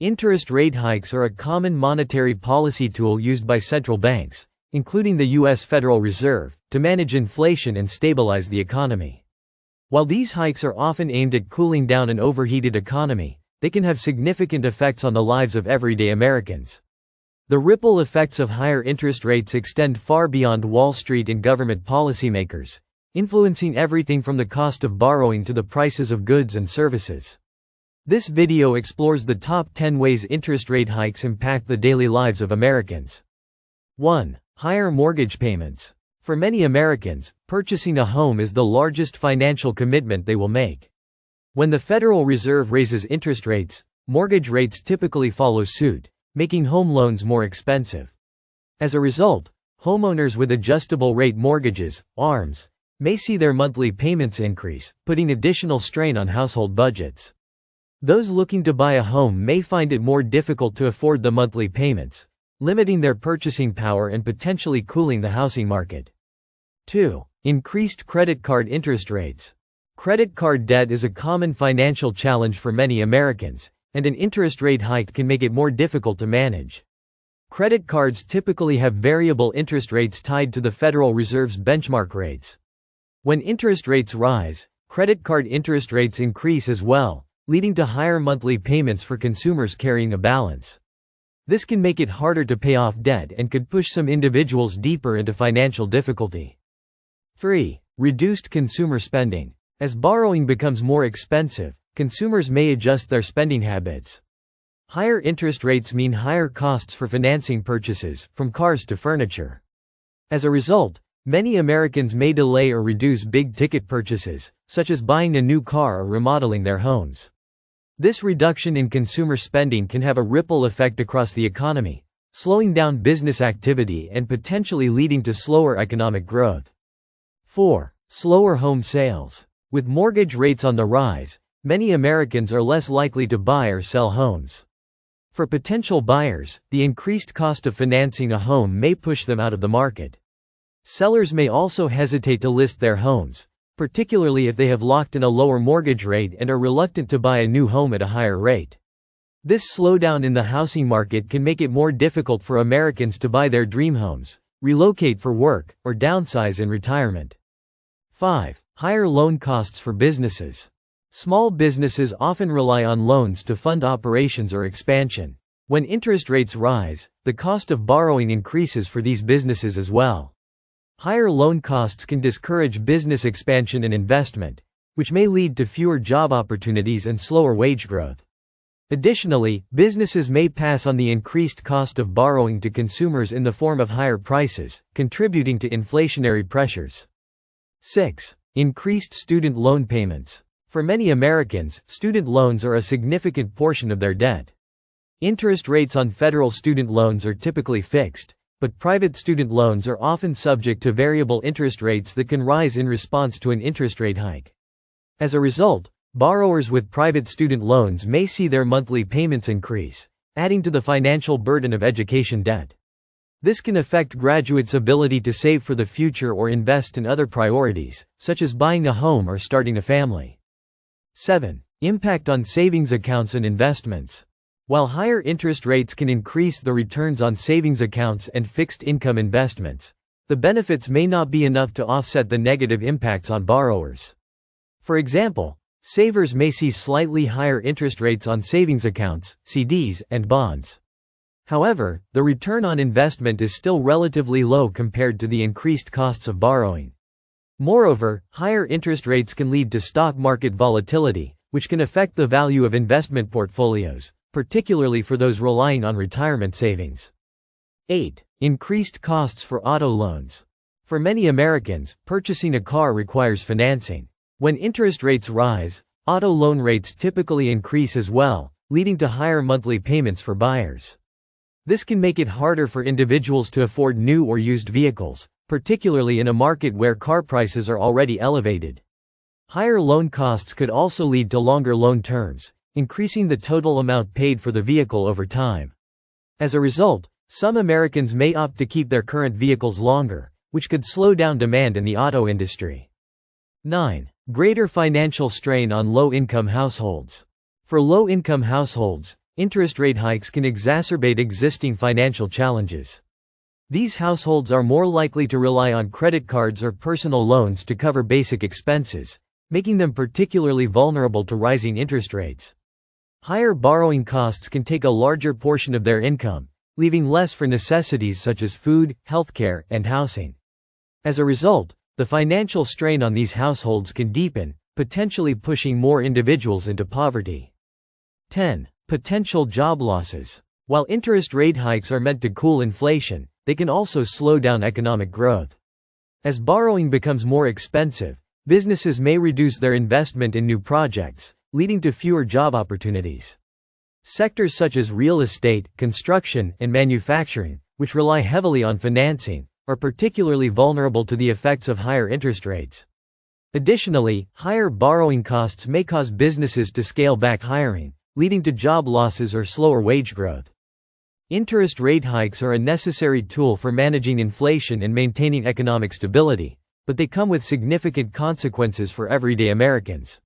Interest rate hikes are a common monetary policy tool used by central banks, including the U.S. Federal Reserve, to manage inflation and stabilize the economy. While these hikes are often aimed at cooling down an overheated economy, they can have significant effects on the lives of everyday Americans. The ripple effects of higher interest rates extend far beyond Wall Street and government policymakers, influencing everything from the cost of borrowing to the prices of goods and services. This video explores the top 10 ways interest rate hikes impact the daily lives of Americans. 1. Higher mortgage payments. For many Americans, purchasing a home is the largest financial commitment they will make. When the Federal Reserve raises interest rates, mortgage rates typically follow suit, making home loans more expensive. As a result, homeowners with adjustable-rate mortgages, ARMs, may see their monthly payments increase, putting additional strain on household budgets. Those looking to buy a home may find it more difficult to afford the monthly payments, limiting their purchasing power and potentially cooling the housing market. 2. Increased credit card interest rates. Credit card debt is a common financial challenge for many Americans, and an interest rate hike can make it more difficult to manage. Credit cards typically have variable interest rates tied to the Federal Reserve's benchmark rates. When interest rates rise, credit card interest rates increase as well, leading to higher monthly payments for consumers carrying a balance. This can make it harder to pay off debt and could push some individuals deeper into financial difficulty. 3. Reduced consumer spending. As borrowing becomes more expensive, consumers may adjust their spending habits. Higher interest rates mean higher costs for financing purchases, from cars to furniture. As a result, many Americans may delay or reduce big-ticket purchases, such as buying a new car or remodeling their homes. This reduction in consumer spending can have a ripple effect across the economy, slowing down business activity and potentially leading to slower economic growth. 4. Slower home sales. With mortgage rates on the rise, many Americans are less likely to buy or sell homes. For potential buyers, the increased cost of financing a home may push them out of the market. Sellers may also hesitate to list their homes, particularly if they have locked in a lower mortgage rate and are reluctant to buy a new home at a higher rate. This slowdown in the housing market can make it more difficult for Americans to buy their dream homes, relocate for work, or downsize in retirement. 5. Higher loan costs for businesses. Small businesses often rely on loans to fund operations or expansion. When interest rates rise, the cost of borrowing increases for these businesses as well. Higher loan costs can discourage business expansion and investment, which may lead to fewer job opportunities and slower wage growth. Additionally, businesses may pass on the increased cost of borrowing to consumers in the form of higher prices, contributing to inflationary pressures. 6. Increased student loan payments. For many Americans, student loans are a significant portion of their debt. Interest rates on federal student loans are typically fixed, but private student loans are often subject to variable interest rates that can rise in response to an interest rate hike. As a result, borrowers with private student loans may see their monthly payments increase, adding to the financial burden of education debt. This can affect graduates' ability to save for the future or invest in other priorities, such as buying a home or starting a family. 7. Impact on savings accounts and investments. While higher interest rates can increase the returns on savings accounts and fixed income investments, the benefits may not be enough to offset the negative impacts on borrowers. For example, savers may see slightly higher interest rates on savings accounts, CDs, and bonds. However, the return on investment is still relatively low compared to the increased costs of borrowing. Moreover, higher interest rates can lead to stock market volatility, which can affect the value of investment portfolios, particularly for those relying on retirement savings. 8. Increased costs for auto loans. For many Americans, purchasing a car requires financing. When interest rates rise, auto loan rates typically increase as well, leading to higher monthly payments for buyers. This can make it harder for individuals to afford new or used vehicles, particularly in a market where car prices are already elevated. Higher loan costs could also lead to longer loan terms, increasing the total amount paid for the vehicle over time. As a result, some Americans may opt to keep their current vehicles longer, which could slow down demand in the auto industry. 9. Greater financial strain on low-income households. For low-income households, interest rate hikes can exacerbate existing financial challenges. These households are more likely to rely on credit cards or personal loans to cover basic expenses, making them particularly vulnerable to rising interest rates. Higher borrowing costs can take a larger portion of their income, leaving less for necessities such as food, healthcare, and housing. As a result, the financial strain on these households can deepen, potentially pushing more individuals into poverty. 10. Potential job losses. While interest rate hikes are meant to cool inflation, they can also slow down economic growth. As borrowing becomes more expensive, businesses may reduce their investment in new projects, leading to fewer job opportunities. Sectors such as real estate, construction, and manufacturing, which rely heavily on financing, are particularly vulnerable to the effects of higher interest rates. Additionally, higher borrowing costs may cause businesses to scale back hiring, leading to job losses or slower wage growth. Interest rate hikes are a necessary tool for managing inflation and maintaining economic stability, but they come with significant consequences for everyday Americans.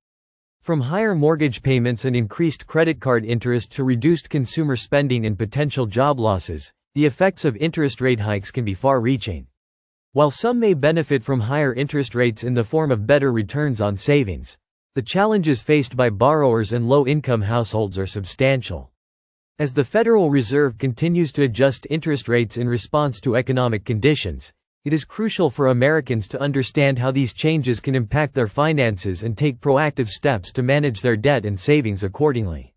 From higher mortgage payments and increased credit card interest to reduced consumer spending and potential job losses, the effects of interest rate hikes can be far-reaching. While some may benefit from higher interest rates in the form of better returns on savings, the challenges faced by borrowers and low-income households are substantial. As the Federal Reserve continues to adjust interest rates in response to economic conditions, it is crucial for Americans to understand how these changes can impact their finances and take proactive steps to manage their debt and savings accordingly.